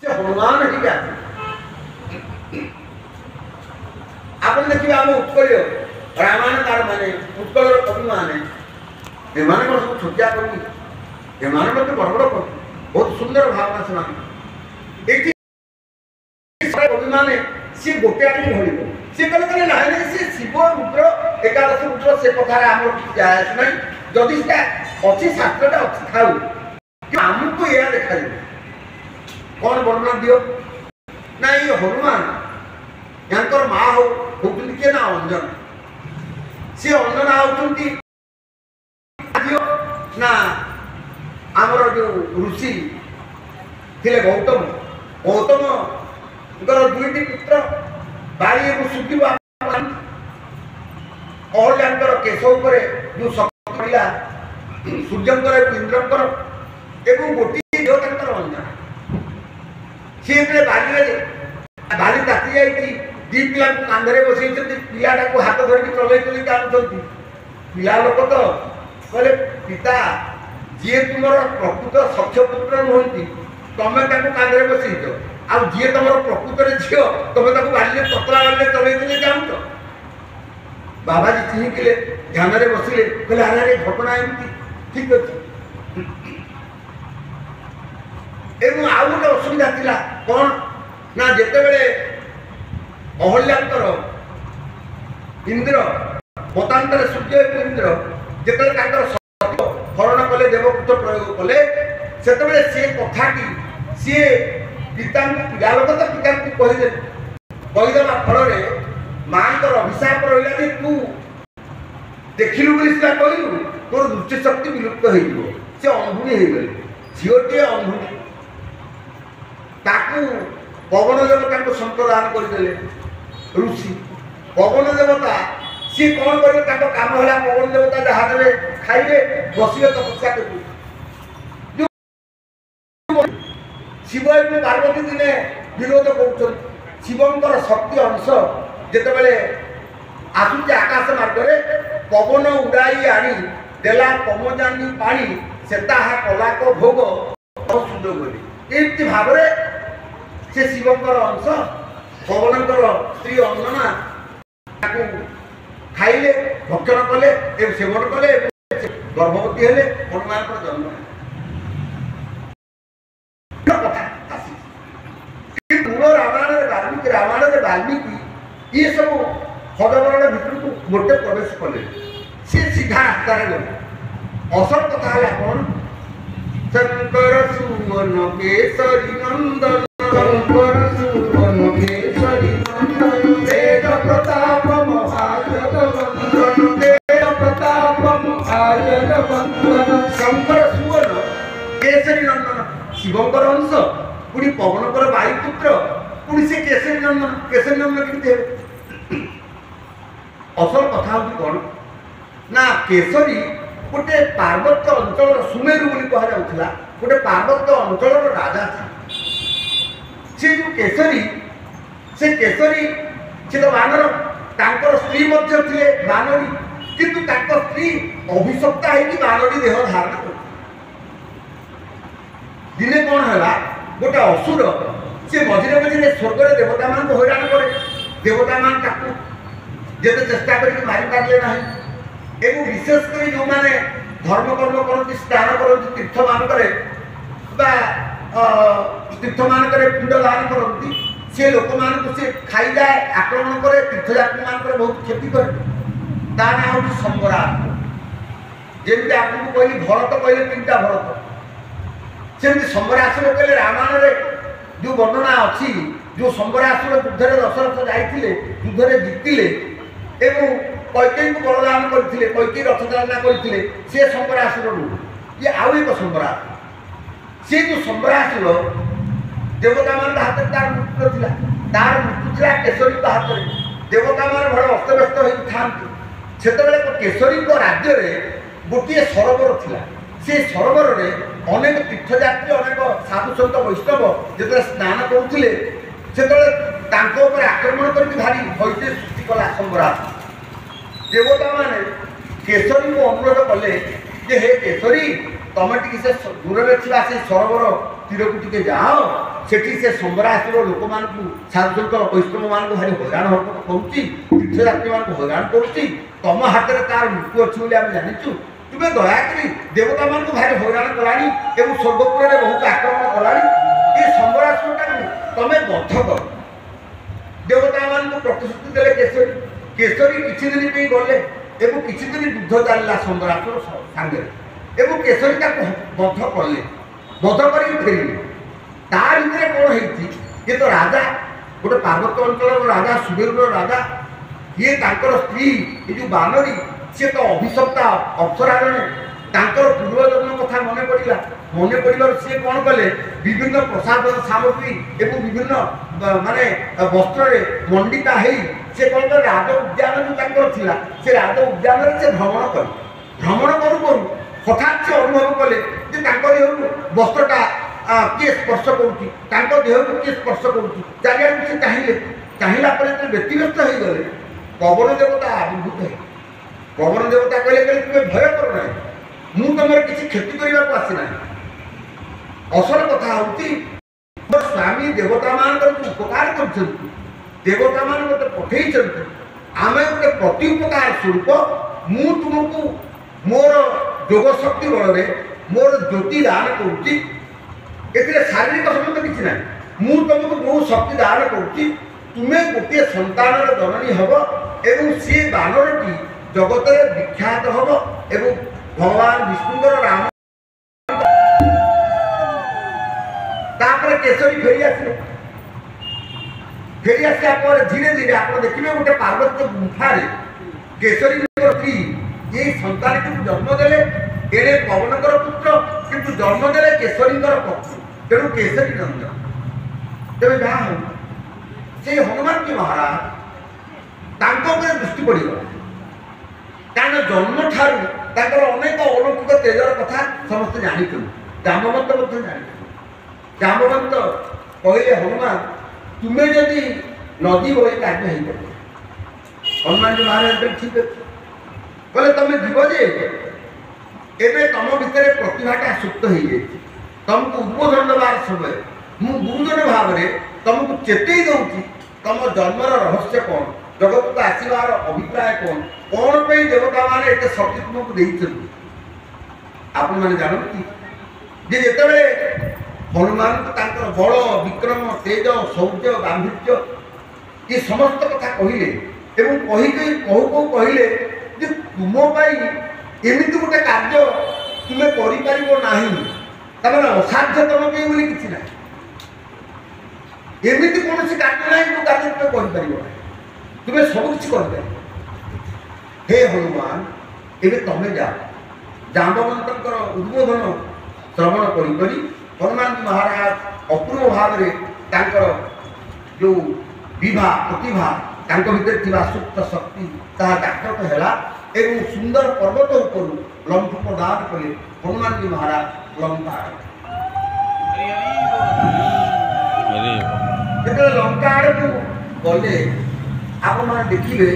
से हनुमान ही क्या आपन देखिए आम उत्कल रामायण कार माने उत्कल कवि माने एमाने को सब छोटिया कवि एमाने मते बड़ बड़ कवि बहुत सुंदर भावना से एठी कवि माने से गोटे आदमी भरिबो से कहले कहले नाही नाही से शिव रुद्र एकादश रुद्र से कथारे हमर जाय नहीं जदि से अछि शास्त्रटा अछि खाऊ कि हमको या देखा कौन वर्णन दियो ना ये हनुमान यांकर मां हो होतुन के ना अंजन से अंजना होतुंती दियो ना हमर जो ऋषि थिले गौतम गौतम गर दुईटी पुत्र बाली एवं सुग्रीव और यांकर केश ऊपर जो शक्ति मिला सूर्यंकर इंद्रंकर एवं गोटी जो तंत्र अंजना से बाली ताती जाइए दी पिला कांधरे बसई पिलाटा को हाथ धरिक चलई जानुंट पिला लोक तो कहले पिता जी तुम प्रकृत सक्ष पुत्र नुहति तमें कांधरे बसईच आ जी तुम प्रकृत झील तुम बाली पतला बाली चलई जानुच बाबाजी चिन्हिले ध्यान बसिले कहले अरे घटना एमती ठीक अच्छे एवं आउ गोटे असुविधा थिला कौन ना जेते बेले अहल्याकर इंद्र मतांतर सूर्य इंद्र जेते तांकर हरण कले देवपुत्र प्रयोग कले सेते बेले से कथाटी सी पिता पिलालोक तो पिता को कहीदेवा फल मांकर अभिशाप रहा कि तू देखिलु बोली सीधा कहलु तोर दृष्टि शक्ति विलुप्त हो से अंधुनी हो गले झीटे अंधुनी ताकू पवन देवता को संप्रदान करदेले ऋषि पवन देवता सी कौन करेंगे काम है पवन देवता जहाँ देवे खाइबे बसिए तपस्या कर शिव एवं पार्वती दिने विरोध कर शिवंकर शक्ति अंश जिते आसुचे आकाश मार्गरे पवन उड़ाई आनी देला कमजानी पानी से कला को भोग सुजोग एमती भाव से शिवंकर अंश पवनकर स्त्री अंजना खाइले भक्षण कले सेवन कले गर्भवती हेले हनुमान जन्म मूल रामायण वाल्मीकि ये सब हदवरण भितर को गोटे प्रवेश कले सी सीधा रास्तार गले असल कथा है कौन शंकर सुमन केसरी नंदन शंकर सुमन केसरी नंदन तेज प्रताप महाजगवंदन तेज प्रताप महाजगवंदन शंकर सुमन केसरी नंदन शिवंकर अंश पुणी पवनकर वायुपुत्र पुणी से केसरी नंदन कितने असल कथा हूँ कौन ना केसरी गोटे पार्वत्य अंचल सुमेरु कहला गोटे पार्वत्य अंचल राजा था से जो केसरी से तो बानर तांकर स्त्री मध्य थे बानरी किंतु तांकर स्त्री अभिशप्ता है बानरी देह धारण कर दिने कौन है गोटे असुर से मझे मझे स्वर्ग देवता मान को हैरान करे देवता मान जिते चेष्टा करके मारी पारे ना एवं विशेषकर जो मैंने धर्म कर्म करती स्नान करती तीर्थ मानक तीर्थ मानक पिंड दान करती से लोक मान से खाई जाए आक्रमण करे तीर्थयात्री मान बहुत क्षति करे ता ना हूँ संबरात जमी आपको कहली भरत कहले तीनटा भरत सेमती संबरासुर कहले रामायण जो वर्णना अच्छी जो संबरासुर युद्ध में दशरथ जाते युद्ध जीतिले एवं कैकेयी को बलदान करते कैकेयी रथ चालना करते सी संबरासुर ये आउ एक संबरासुर सी जो संबरासुर देवता मान हाथ तार मृत्यु था तार मृत्यु था केशरी हाथ में देवता मान बड़े अस्तव्यस्त होता से केशरी राज्य में गोटे सरोवर था से सरोवर में अनेक तीर्थयात्री अनेक साधु सत वैष्णव जो स्नान करुले से आक्रमण कर भारी भय सृष्टि कला संबरासुर देवता माने केशरी को अनुरोध कले जे हे केशरी तमें टी से दूर से सरोवर तीर को टे जाओ सेठी से सम्रासुर लोक मान साधुसंत वैष्णव मान भारी हैरान हरकत करुच्ची तीर्थयात्री मान हैरान करुच्ची तुम हाथ में तार मृत्यु अच्छी बोली आम जाचु तुम्हें दयाकोरी देवता मान भारी हैरान कलानी एवं स्वर्गपुर में बहुत आक्रमण कलानी ये सम्रासुर तुम्हें बद्ध कर देवता मान प्रतिश्रुति देले केशरी केशरी किछि दिन पे गले एवं किछि दिन युद्ध चलला सम्रासुर सांगे एवं केशरी का बद्ध कले बद्ध कर फेरिले तार भितर कौन होती ये तो राजा गोटे पार्वत्य अंचल राजा सुबेर राजा ये तांकर स्त्री ये जो बानरी सी तो अभिशप्ता अप्सरा जने तांकर पूर्वजन्म कथा मन पड़ा सी कौन कले विभिन्न प्रसाद सामग्री एवं विभिन्न माने वस्त्र मंडिता है से कौन कर राज उद्यान जो तांकर थिला से राज उद्यान से भ्रमण करू करू हठात से अनुभव कले जे तांकर वस्त्रटा किए स्पर्श करुच्ची देह को किए स्पर्श करुच्ची चारिआड़ से चाहिला व्यक्तिगत हो गले पवन देवता आविर्भूत है पवन देवता कहले कहले तुम्हें भय कर ना मु तुम किसी क्षति करने को आसी ना असल कथा हूँ स्वामी देवता मान उपकार कर देवता मान मत पठे आम गोटे प्रति उपकार स्वरूप मु तुमको मोर जोग शक्ति बल मोर ज्योति दान करुच्ची एथिरे शारीरिक संबंध किसी ना मु तुमको बहुत शक्ति दान करुच्ची तुम्हें गोटे संतान जननी हम एवं सी बानरटी जगत में विख्यात हम एवं भगवान विष्णुकर राम तापर केशरी फेरी आसे धीरे धीरे आप देखिए गोटे पार्वत्य गुंफार केशरी स्त्री ये संतान को जन्म देले एणे पवनकर पुत्र किंतु जन्म देले केशरीकर पत्नी तेणु केशरी नंदन तेज जहाँ हो से हनुमान जी महाराज दृष्टि पड़गला कारण जन्म ठार अनेक अलौकिक तेजर कथा समस्त जानी जामवंत जानी जामवंत कहले हनुमान तुम्हें जदि नदी बही कार्य हो हनुमान जी महाराज ठीक अच्छे बोले तुम जीव जे एवं तुम भितर प्रतिभाटा सुप्त हो जाए तुमको उद्बोधन देवार समय मु गुरुजन भाव में तुमको चेतई दूसरी तुम जन्मर रहस्य कौन जगत को आसबार अभिप्राय कौन पे देवता मान एत शक्ति तुमको देते आपण मैंने जानती जे जिते हनुमान को बल विक्रम तेज शौर्य गांभीर्य ये समस्त कथा कहले एवं कही कहू कहू कहले जे तुम एमती गोटे कार्य तुम्हें कर असाध्य तुम बोली किसी ना एमती कौन कार्य ना जो कार्य तुम्हें कर तुम्हें सब किसी कर हे हनुमान एवं तुम्हें जाओ जाम्बवंत उद्बोधन श्रवण करी हनुमान जी महाराज अपूर्व भाव में जो विभा प्रतिभा भितर थिबा सुप्त शक्ति ताहा जागृत है एवं सुंदर पर्वत ऊपर लंफ प्रदान कले हनुमान जी महाराज लंका लंका आड़ को गले आप देखिए